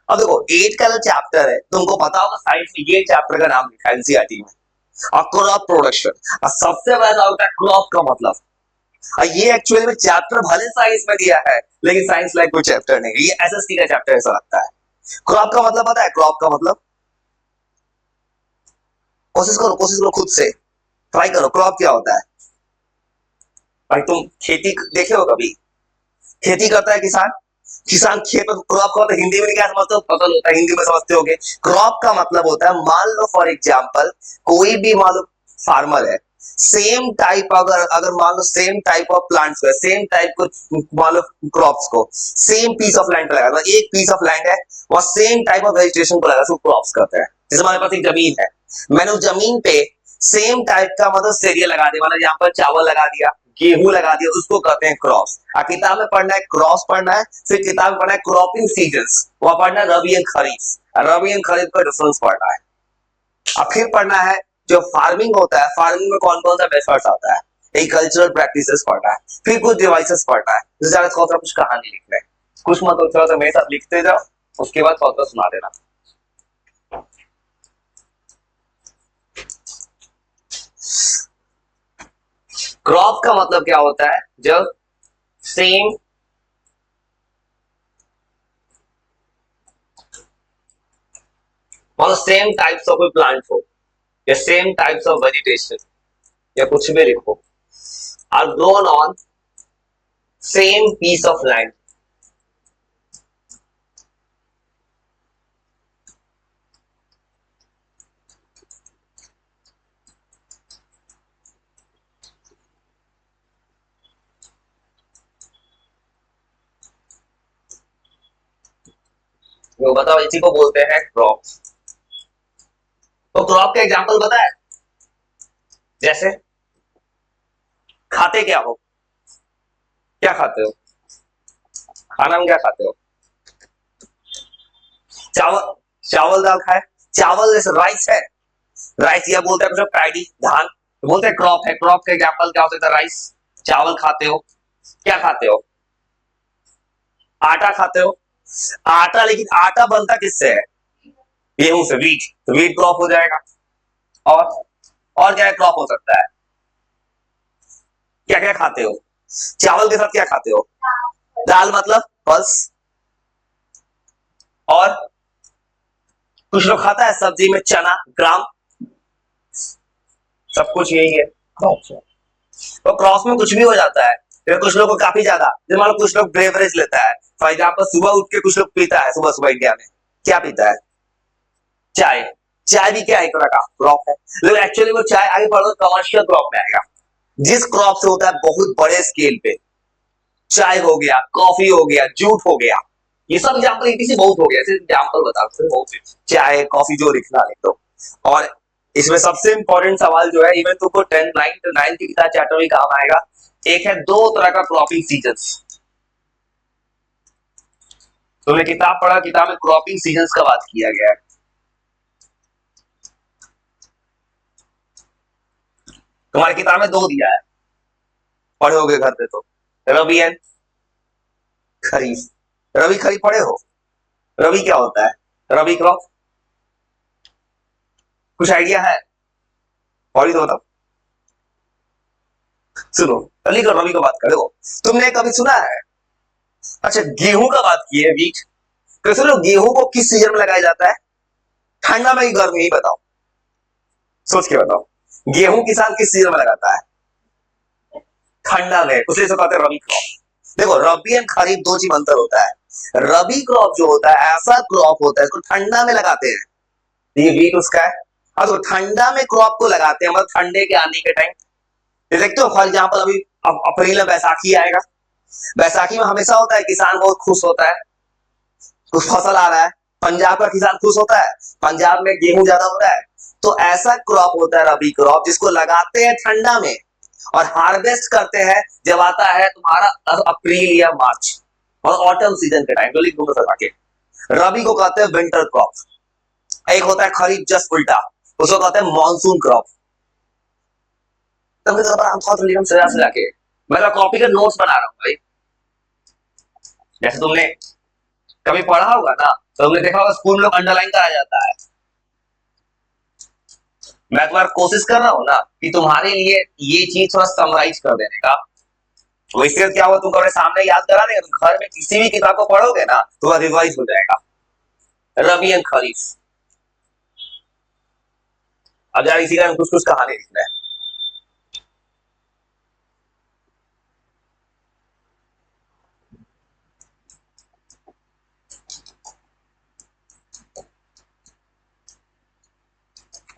अब देखो 8 का जो चैप्टर है तुमको पता होगा साइंस में ये चैप्टर का नाम लिखा है एनसीईआरटी में, और क्रॉप प्रोडक्शन। और सबसे बड़ा डाउट है क्रॉप का मतलब। और ये एक्चुअली में चैप्टर भले साइंस में दिया है लेकिन साइंस लाइक कोई चैप्टर नहीं है, ये एसएसटी का चैप्टर ऐसा लगता है। क्रॉप का मतलब पता है? क्रॉप का मतलब कोशिश करो खुद से ट्राई करो, क्रॉप क्या होता है? भाई तुम खेती देखे हो कभी? खेती करता है किसान, किसान खेत में क्रॉप का मतलब हिंदी में क्या समझते हो? फसल होता है, हिंदी में समझते होगे। क्रॉप का मतलब होता है, मान लो फॉर एग्जांपल कोई भी मान लो फार्मर है, सेम टाइप अगर अगर मान लो सेम टाइप ऑफ प्लांट्स को, सेम टाइप को मान लो क्रॉप्स को सेम पीस ऑफ लैंड पे लगा, मतलब एक पीस ऑफ लैंड है और सेम टाइप ऑफ वेजिटेशन को लगा, उसको क्रॉप्स कहते हैं। जैसे हमारे पास एक जमीन है, मैंने उस जमीन पे सेम टाइप का मतलब सीरियल लगा दिया, मतलब यहाँ पर चावल लगा दिया, गेहूं लगा दिया, उसको कहते हैं क्रॉप्स। किताब में पढ़ना है क्रॉप्स पढ़ना है, फिर किताब में पढ़ना है क्रॉपिंग सीजन्स, वहां पढ़ना है रबी एंड खरीफ, रबी एंड खरीफ का डिफरेंस पढ़ना है। अब फिर पढ़ना है जो फार्मिंग होता है, फार्मिंग में कौन कौन सा मेथड्स आता है, एग्रीकल्चरल प्रैक्टिसेस पढ़ना है, फिर कुछ डिवाइसेस पढ़ना है। जैसे ज्यादा थोड़ा सा कुछ कहानी लिखना है, कुछ मतलब थोड़ा सा मेरे साथ लिखते जाओ, उसके बाद थोड़ा सा सुना देना। क्रॉप का मतलब क्या होता है? जब सेम मतलब सेम टाइप्स ऑफ कोई प्लांट हो या सेम टाइप्स ऑफ वेजिटेशन या कुछ भी लिखो, are grown on same piece of land. वो बताओ, इसी को बोलते हैं क्रॉप। तो क्रॉप का एग्जांपल पता है? जैसे खाते क्या हो? क्या खाते हो? खाना में क्या खाते हो? चावल, चावल दाल खाए। चावल जैसे राइस है, राइस या बोलते हैं कुछ पैडी धान, तो बोलते हैं क्रॉप है। क्रॉप का एग्जांपल क्या हो सकता है? राइस। चावल खाते हो, क्या खाते हो? आटा खाते हो। आटा, लेकिन आटा बनता किससे है? गेहूं से, वीट, तो वीट क्रॉप हो जाएगा। और और क्या क्रॉप हो सकता है? क्या क्या खाते हो? चावल के साथ क्या खाते हो? दाल मतलब बस। और कुछ लोग खाता है सब्जी में चना, ग्राम, सब कुछ यही है। तो क्रॉस में कुछ भी हो जाता है। फिर कुछ लोग को काफी ज्यादा, जैसे मान लो कुछ लोग ब्रेवरेज लेता है, फॉर एग्जाम्पल सुबह उठ के कुछ लोग पीता है, सुबह सुबह इंडिया में क्या पीता है? चाय। चाय भी क्या है? एक तरह का क्रॉप है, लेकिन एक्चुअली वो चाय आगे बढ़ो कमर्शियल क्रॉप में आएगा, जिस क्रॉप से होता है बहुत बड़े स्केल पे। चाय हो गया, कॉफी हो गया, जूट हो गया, ये सब एग्जाम्पल इसी बहुत हो गया, ऐसे एग्जाम्पल बताओ बहुत से। चाय कॉफी जो लिखना लिख दो। और इसमें सबसे इंपॉर्टेंट सवाल जो है, इवन तुमको 10 9 की किताब चैप्टर में काम आएगा, एक है दो तरह का क्रॉपिंग सीजन्स। तुमने किताब पढ़ा, किताब में क्रॉपिंग सीजन्स का बात किया गया है। तुम्हारी किताब में दो दिया है, पढ़े होगे घर पे तो, रबी एंड खरीफ। रबी खरीफ पढ़े हो? रबी क्या होता है? रबी क्रॉप कुछ आइडिया है? पढ़ी तो बताओ। सुनो, रबी को बात करो। तुमने कभी सुना है, अच्छा गेहूं का बात की है, वीट, तो सुनो गेहूं को किस सीजन में लगाया जाता है? ठंडा में कि गर्मी? ही बताओ, सोच के बताओ। गेहूं किसान किस सीजन में लगाता है? ठंडा में, उसे कहते हैं रबी क्रॉप। देखो रबी एंड खरीफ दो चीज अंतर होता है। रबी क्रॉप जो होता है ऐसा क्रॉप होता है इसको ठंडा में लगाते हैं, ये वीट उसका है। हाँ, तो ठंडा में क्रॉप को लगाते हैं, मतलब ठंडे के आने के टाइम। देखते हो फॉर एग्जाम्पल अभी अप्रैल में बैसाखी आएगा, बैसाखी में हमेशा होता है किसान बहुत खुश होता है, कुछ फसल आ रहा है। पंजाब का किसान खुश होता है, पंजाब में गेहूं ज्यादा होता है। तो ऐसा क्रॉप होता है रबी क्रॉप, जिसको लगाते हैं ठंडा में और हार्वेस्ट करते हैं जब आता है तुम्हारा अप्रैल या मार्च और ऑटम सीजन के टाइम। तो लिख दूंगा सर आगे। रबी को कहते हैं विंटर क्रॉप। एक होता है खरीफ जस्ट उल्टा, उसको कहते हैं मानसून क्रॉप। तब थोड़ा सजा के मैं कॉपी का नोट्स बना रहा हूँ भाई। जैसे तुमने कभी पढ़ा होगा ना तो हमने देखा होगा स्कूल में लोग अंडरलाइन कराया जाता है। मैं तुम्हारा कोशिश कर रहा हूँ ना कि तुम्हारे लिए ये चीज थोड़ा समराइज कर देने का। तो इससे क्या हुआ, तुम अपने सामने याद करा देगा, तुम घर में किसी भी किताब को पढ़ोगे ना तो वह रिवाइज हो जाएगा। रबी एंड खरीफ। अब यार इसी का कुछ कुछ कहानी लिखना है।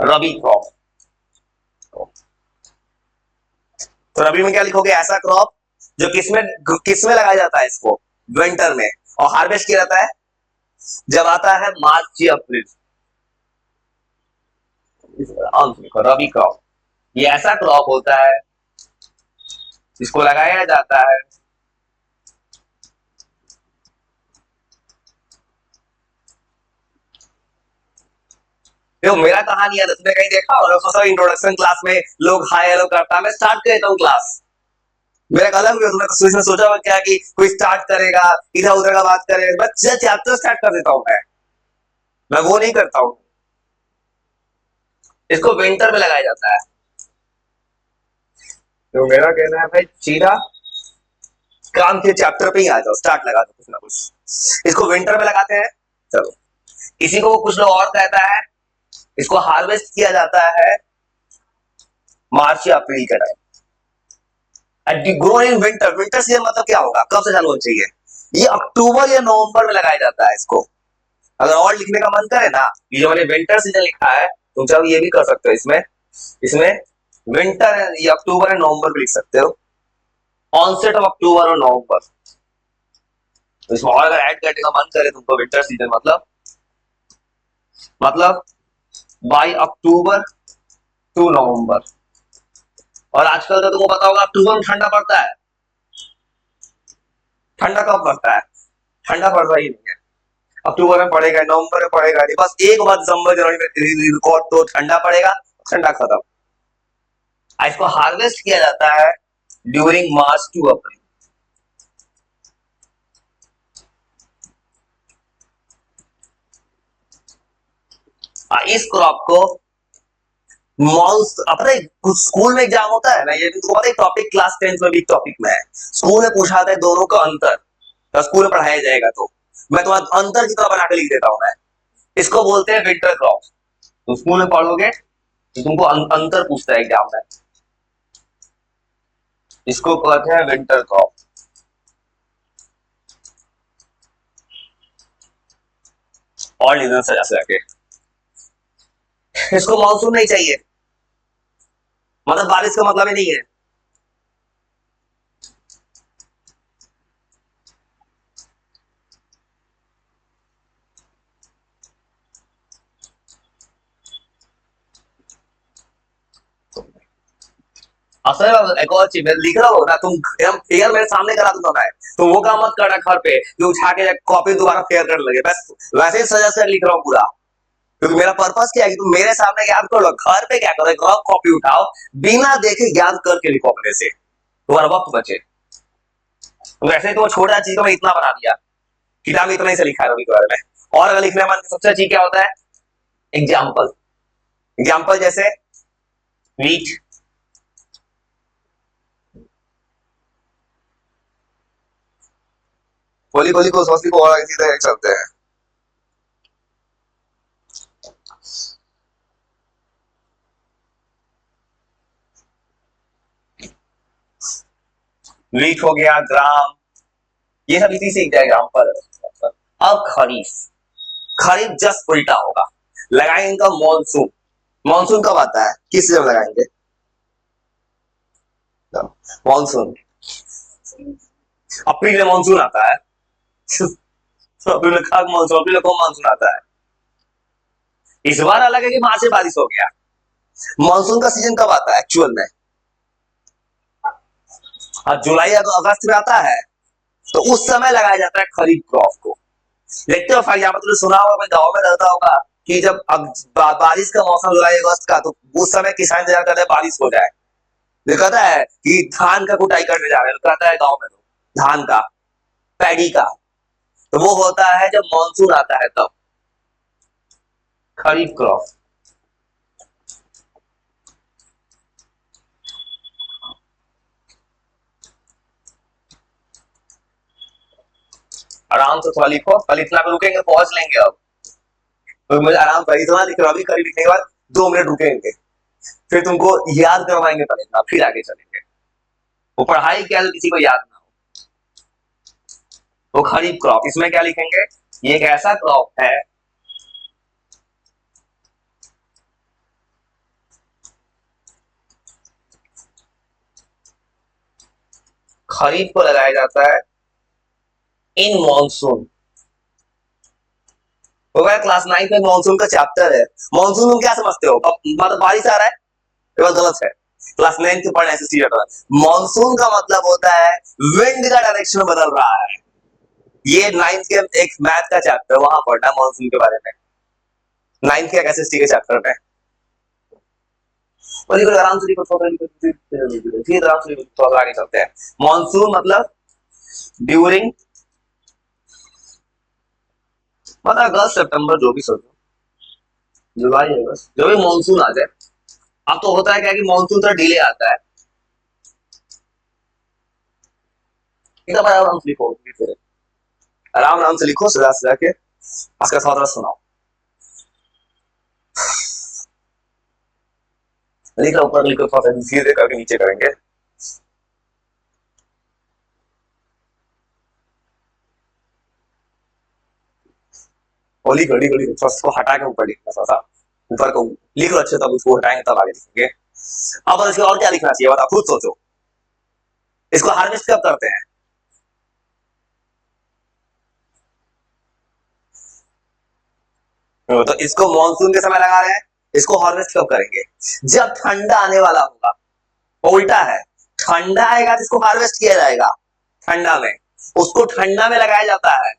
रबी क्रॉप। तो रबी में क्या लिखोगे, ऐसा क्रॉप जो किसमें किसमें लगाया जाता है, इसको विंटर में, और हार्वेस्ट किया जाता है जब आता है मार्च या अप्रैल। रबी क्रॉप ये ऐसा क्रॉप होता है जिसको लगाया जाता है देखो मेरा कहानी है, तुमने कहीं देखा और इंट्रोडक्शन क्लास में लोग हाय हेलो करता है, मैं स्टार्ट कर देता हूँ क्लास। मेरा एक अलग तुमने तो सोचा हुआ क्या कि कोई स्टार्ट करेगा इधर उधर का बात करेगा, बस चैप्टर स्टार्ट कर देता हूँ मैं वो नहीं करता हूँ। इसको विंटर में लगाया जाता है। तो मेरा कहना है भाई सीधा काम के चैप्टर पे ही आ जाओ, स्टार्ट लगा दो कुछ ना कुछ। इसको विंटर में लगाते हैं, चलो। इसी को कुछ लोग और कहता है, इसको हार्वेस्ट किया जाता है मार्च या अप्रैल के time. Grow in winter, winter season मतलब क्या होगा, कब से चालू होना चाहिए, ये अक्टूबर या नवंबर में लगाया जाता है इसको। अगर और लिखने का मन करे ना, ये जो मैंने विंटर सीजन लिखा है तुम चाहो ये भी कर सकते हो, इसमें इसमें विंटर ये अक्टूबर या नवंबर में लिख सकते हो, ऑनसेट ऑफ अक्टूबर और नवंबर। तो इसमें और अगर ऐड करने का मन करे तुमको, विंटर सीजन मतलब बाई अक्टूबर टू नवंबर। और आजकल तो तुमको पता होगा अक्टूबर में ठंडा पड़ता है। ठंडा कब पड़ता है, ठंडा पड़ता ही नहीं है, अक्टूबर में पड़ेगा, नवंबर में पड़ेगा नहीं, बस एक बार दिसंबर जनवरी में रिकॉर्ड तो ठंडा पड़ेगा, ठंडा खत्म। इसको हार्वेस्ट किया जाता है ड्यूरिंग मार्च टू अप्रैल। इस क्रॉप को अपने स्कूल में एग्जाम होता है ना, ये तुमको पता है टॉपिक क्लास 10th में भी टॉपिक में है, स्कूल में पूछा था दोनों का अंतर, तो स्कूल में पढ़ाया जाएगा, तो मैं तुम्हारा अंतर की तरह बना के लिख देता हूं मैं। इसको बोलते हैं विंटर क्रॉप। तो स्कूल में पढ़ोगे तो तुमको अंतर पूछता है एग्जाम में, इसको कहते हैं विंटर क्रॉप। और रीजन सजा सके, इसको मानसून नहीं चाहिए, मतलब बारिश का मतलब ही नहीं है। असल एक और चीज लिख रहा हो ना तुम, फेयर मेरे सामने करा दूंगा मैं, तो वो काम मत करना घर पे कि उठा के कॉपी दोबारा फेयर करने लगे, बस वैसे ही सजा से लिख रहा हूँ पूरा। क्योंकि मेरा पर्पस क्या है कि तुम मेरे सामने याद कर लो, घर पे क्या करो, कॉपी उठाओ, बिना देखे याद करके लिखो अपने से, तुम्हारा वक्त बचे। वैसे ही तो छोटा चीज को मैं इतना बना दिया, किताब में इतना ही से लिखा है रवि के बारे में। और अगर लिखने में सबसे अच्छी क्या होता है, एग्जाम्पल। एग्जाम्पल जैसे वीट, गोली गोली को सॉसी को और इसी तरह चलते हैं। वीट हो गया, ग्राम, ये सब इसी से एग्जाम्पल। अब खरीफ, खरीफ जस्ट उल्टा होगा, लगाएंगे इनका मानसून। मानसून कब आता है, किस सीजन लगाएंगे मानसून, अप्रैल में मानसून आता है तो अप्रैल में कब मानसून, अप्रैल में कौन मानसून आता है। इस बार अलग है कि मार्च में बारिश हो गया। मानसून का सीजन कब आता है एक्चुअल में, जुलाई अगस्त में आता है, तो उस समय लगाया जाता है खरीफ क्रॉप को। देखते हो फॉर एग्जाम्पल तुमने सुना होगा, मैं गाँव में रहता होगा कि जब बारिश का मौसम जुलाई अगस्त का, तो उस समय किसान इंतजार करते हैं बारिश हो जाए। कहता है कि धान का कुटाई करने जा रहे हैं, कहता है गाँव में तो धान का, पैडी का, तो वो होता है जब मॉनसून आता है तब, खरीफ क्रॉप। आराम से थोड़ा लिखो, कल इतना पे रुकेंगे, पहुंच लेंगे अब। तो मुझे आराम से इतना लिख रहा, अभी खरीफ लिखने के बाद 2 मिनट रुकेंगे, फिर तुमको याद करवाएंगे पढ़ेगा, फिर आगे चलेंगे। वो पढ़ाई क्या जो किसी को याद ना हो। वो खरीफ क्रॉप, इसमें क्या लिखेंगे, ये एक ऐसा क्रॉप है खरीफ को लगाया जाता है इन मॉनसून। वो क्लास 9 में मॉनसून का चैप्टर है। मॉनसून तुम क्या समझते हो, मतलब बारिश आ रहा है, ये बात गलत है। क्लास 9 के पढ़ने से मॉनसून का मतलब होता है विंड का डायरेक्शन बदल रहा है। ये 9th के एक मैथ का चैप्टर, वहां पढ़ना मॉनसून के बारे में, 9th के एसएसटी के चैप्टर में। और लिखो आराम से, लिखो फिर आराम से थोड़ा आगे चलते हैं। मॉनसून मतलब ड्यूरिंग, मतलब अगस्त सितंबर जो भी सोचो, जुलाई अगस्त, जो भी मॉनसून आ जाए। अब तो होता है क्या कि मॉनसून थोड़ा डिले आता है। आराम से लिखो, आराम आराम से लिखो, सजा सजा के उसका थोड़ा सुनाओ। लिखो ऊपर, लिखो थोड़ा धीरे करके नीचे करेंगे। होली घड़ी घड़ी उसको हटा के ऊपर लिखना, थोड़ा ऊपर को लिख लो अच्छे, तब उसको हटाएंगे तब आगे लिखेंगे। अब इसके और क्या लिखना चाहिए बताओ, खुद सोचो। इसको हार्वेस्ट कब करते हैं, तो इसको मॉनसून के समय लगा रहे हैं। इसको हार्वेस्ट कब करेंगे, जब ठंडा आने वाला होगा। उल्टा है, ठंडा आएगा तो इसको हार्वेस्ट किया जाएगा ठंडा में, उसको ठंडा में लगाया जाता है,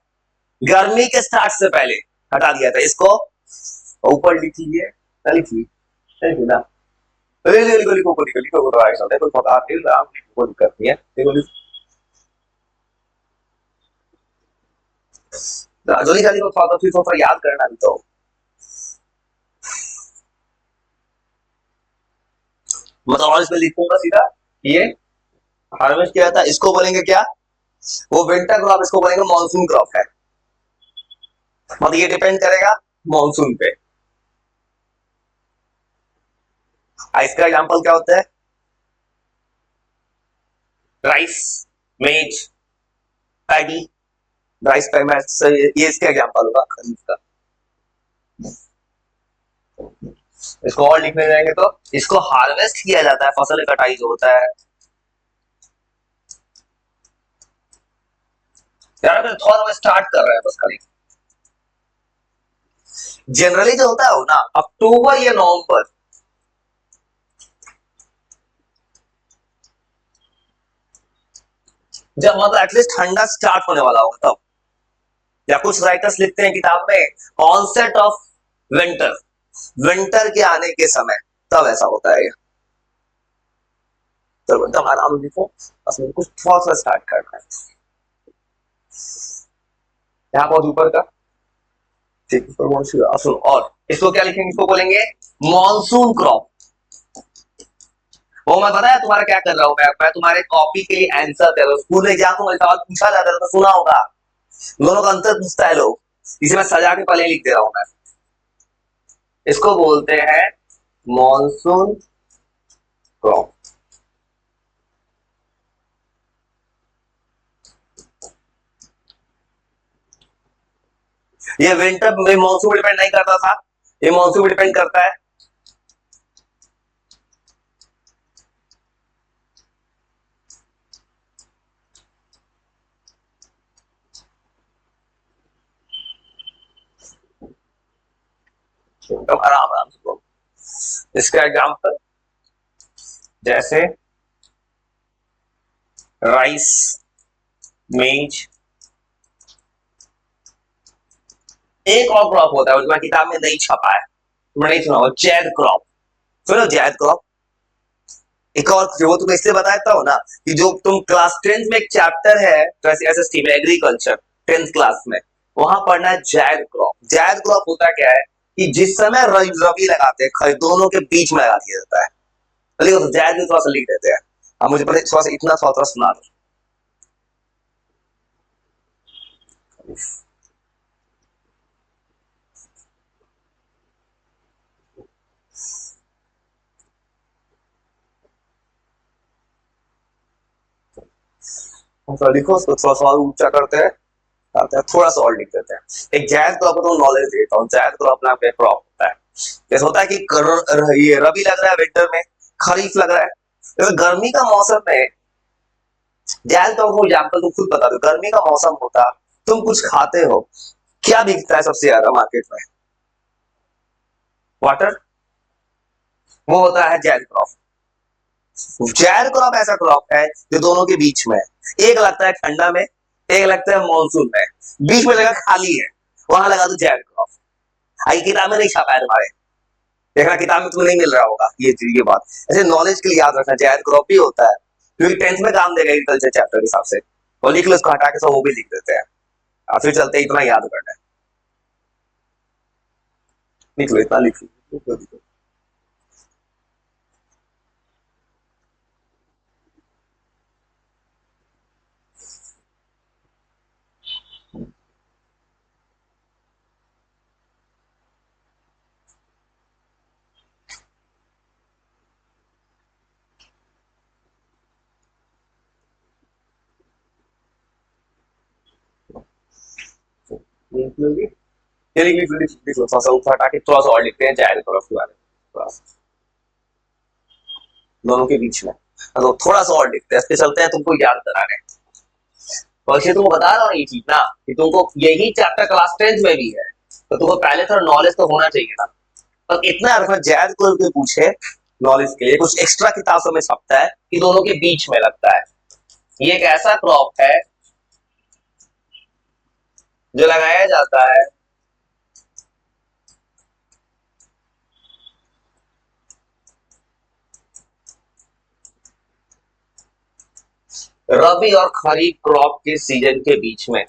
गर्मी के स्टार्ट से पहले हटा दिया था इसको। ऊपर लिखिए, लिखिए ना, लिखो लिखो लिखो लिखो लिखो, ऐसा देखो बता कोई दिक्कत नहीं है, देखो जो लिखा लिखो, थोड़ा फिर थोड़ा याद करना भी तो। मतलब और इसमें लिखूंगा सीधा, ये हार्वेस्ट किया था, इसको बोलेंगे क्या, वो विंटर क्रॉप, इसको बोलेंगे मॉनसून क्रॉप है। मतलब ये डिपेंड करेगा मॉनसून पे। इसका एग्जांपल क्या होता है, राइस, मेज, पैडी, राइस पैडी, ये इसका एग्जांपल होगा खरीफ का। इसको और लिखने जाएंगे तो इसको हार्वेस्ट किया जाता है, फसल कटाई जो होता है। यार थोड़ा स्टार्ट कर रहे हैं बस खाली। जनरली जो होता है वो ना अक्टूबर या नवंबर, जब मतलब एटलीस्ट ठंडा स्टार्ट होने वाला होगा तब। या कुछ राइटर्स लिखते हैं किताब में ऑनसेट ऑफ विंटर, विंटर के आने के समय, तब ऐसा होता है। तो एकदम आराम लिखो, बस कुछ थोड़ा सा स्टार्ट करना है। यहाँ बहुत ऊपर का, ठीक है। और इसको क्या लिखेंगे, इसको बोलेंगे मॉनसून क्रॉप। वो मैं बताया तुम्हारा क्या कर रहा हूँ, मैं तुम्हारे कॉपी के लिए आंसर दे रहा हूँ। स्कूल में एग्जाम में सवाल पूछा जाता है तो सुना होगा, दोनों का अंतर पूछता है लोग, इसे मैं सजा के पहले लिख दे रहा हूँ मैं। इसको बोलते हैं मॉनसून क्रॉप। ये विंटर में मॉनसून डिपेंड नहीं करता था, ये मॉनसून डिपेंड करता है। एकदम आराम आराम से। इसका एग्जाम्पल जैसे राइस, मेज, एक और क्रॉप होता है उसमें किताब में नहीं छपा है, तुमने नहीं सुना, जैद क्रॉप। सुनो जैद क्रॉप। एक और जो तुम्हें इसलिए बताता हूँ ना कि जो तुम क्लास 10th में एक चैप्टर है तो एसएसटी में एग्रीकल्चर, 10th क्लास में, वहां पढ़ना है जैद क्रॉप। जैद क्रॉप होता क्या है कि जिस समय रवि लगाते हैं दोनों के बीच में लगा दिया जाता है। चलिए तो जैद भी थोड़ा सा लिख देते हैं। अब मुझे पता थोड़ा सा इतना थोड़ा सुना दो। लिखो उसको थोड़ा सा ऊंचा करते हैं, थोड़ा सा और लिख देते हैं। एक जायद क्रॉप को तो नॉलेज देता हूँ। जायद क्रॉप अपना क्रॉप होता है, जैसे होता है कि ये रबी लग रहा है विंटर में, खरीफ लग रहा है। जैसे गर्मी का मौसम में जायद क्रॉप को एग्जाम्पल तुम खुद बता दो। गर्मी का मौसम होता, तुम कुछ खाते हो, क्या बिकता है सबसे ज्यादा मार्केट में? वाटर। वो होता है जायद क्रॉप। जैद क्रॉप ऐसा क्रॉप है जो दोनों के बीच में है। एक लगता है ठंडा में, एक लगता है मानसून में, बीच में जगह खाली है, वहां लगा दो जैद क्रॉप। आई किताब में नहीं छापा है तुम्हारे, देखना किताब में तुम्हें नहीं मिल रहा होगा ये बात। ऐसे नॉलेज के लिए याद रखना जैद क्रॉप भी होता है, क्योंकि 10th में काम देगा एग्रीकल्चर चैप्टर के हिसाब से। और लिख लो, उसको हटा के सब वो भी लिख देते हैं। फिर चलते इतना याद करना है। लिख लो, इतना लिख लो। ये लिख लो, थोड़ा सा ऊपर हटा के थोड़ा सा और लिखते हैं जैद क्रॉप के बारे में, थोड़ा सा दोनों के बीच में। तो थोड़ा सा और लिखते हैं, इसके चलते हैं तुमको याद कराने। वैसे तुमको बता रहा हूँ ये चीज ना, कि तुमको यही चैप्टर क्लास 10th में भी है, तो तुमको पहले थोड़ा नॉलेज तो होना चाहिए ना। पर इतना रखना, जैद को कोई पूछे नॉलेज के लिए, कुछ एक्स्ट्रा किताबों में छपता है कि दोनों के बीच में लगता है। ये एक ऐसा क्रॉप है जो लगाया जाता है रबी और खरीफ क्रॉप के सीजन के बीच में।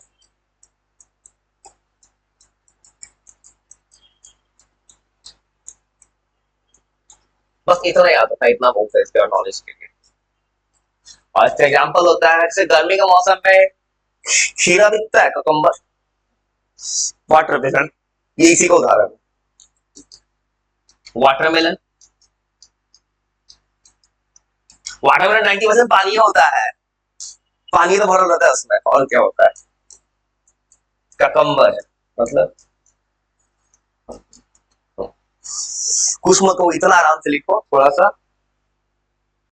बस इतना याद रखना, इतना बहुत है इसके नॉलेज के लिए। और इसका एग्जाम्पल होता है, जैसे गर्मी के मौसम में खीरा बिकता है, ककम्बर, वाटरमेलन, ये इसी का उदाहरण है। वाटरमेलन, वाटरमेलन 90% पानी होता है, पानी तो भरा रहता है उसमें, और क्या होता है? ककम्बर मतलब कुछ मत को इतना आराम से लिखो थोड़ा सा।